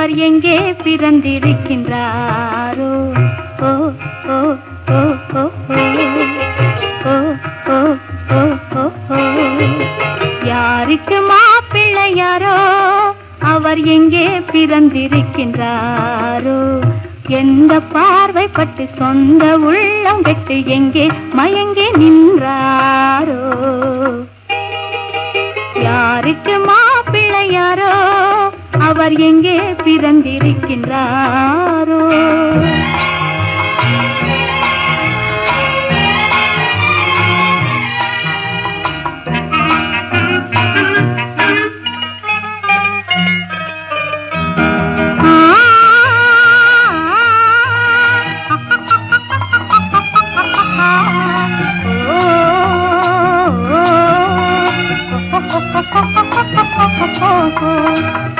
அவர் எங்கே பிறந்திருக்கின்றாரோ? ஓ ஓ ஓ ஓ ஓ ஓ ஓ ஓ ஓ. யாருக்கு மாப்பிள்ளையாரோ? அவர் எங்கே பிறந்திருக்கின்றாரோ? எந்த பார்வை பட்டு சொந்த உள்ளம் கெட்டு எங்கே மயங்கி நின்றாரோ? யாருக்கு மாப்பிள்ளையாரோ? அவர் எங்கே பிறந்திருக்கின்றாரோ?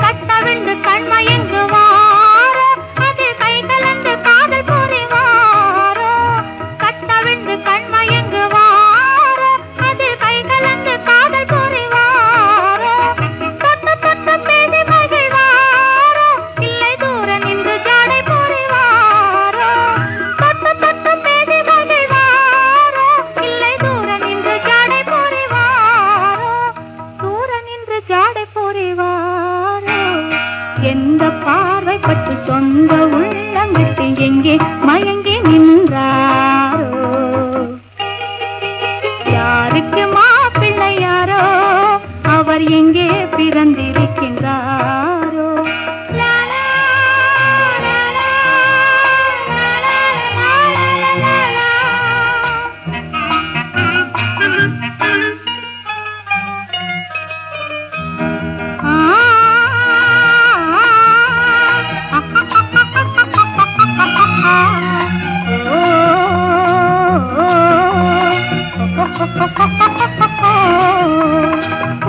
கட்டவிழ்ந்து கண்மயங்குவாரோ? அது கை கலந்து காதல் புரிவாரோ? கட்டவிழ்ந்து கண்மயங்குவாரோ? அது கை கலந்து காதல் புரிவாரோ? தொட்டு தொட்டு பேசி மகிழ்வாரோ? இல்லை தூர நின்று ஜாடை புரிவாரோ? தொட்டு தொட்டு பேசி மகிழ்வாரோ? இல்லை தூர நின்று ஜாடை புரிவாரோ? தூர நின்று ஜாடை புரிவாரோ? எந்த பார்வை பட்டு சொந்த உள்ளம் விட்டு எங்கே மயங்கி நின்றாரோ? யாருக்கு மாப்பிள்ளையாரோ? அவர் எங்கே பிறந்திருக்கின்றாரோ?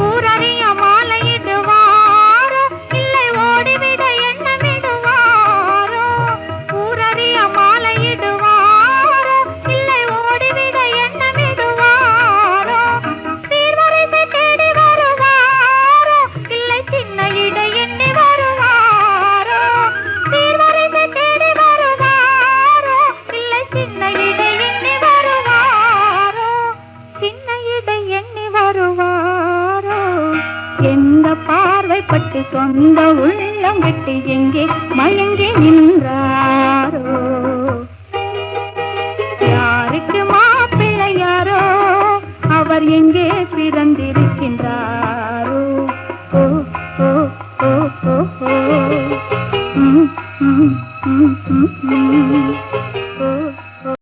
ஊரறிய மாலையிடுவாரோ? இல்லை ஓடிவிட எண்ணமிடுவாரோ? ஊரறிய மாலையிடுவாரோ? இல்லை ஓடிவிட எண்ணமிடுவாரோ? சீர்வரிசை தேடி வருவாரோ? இல்லை சின்ன இடை எண்ணி வருவாரோ? சீர்வரிசை தேடி வருவாரோ? இல்லை சின்ன இடை எண்ணி வருவாரோ? சின்ன இடை எண்ணி வருவாரோ? எந்த பார்வை பட்டு சொந்த உள்ளம் விட்டு எங்கே மயங்கி நின்றாரோ? யாருக்கு மாப்பிள்ளையாரோ? அவர் எங்கே பிறந்திருக்கிறாரோ?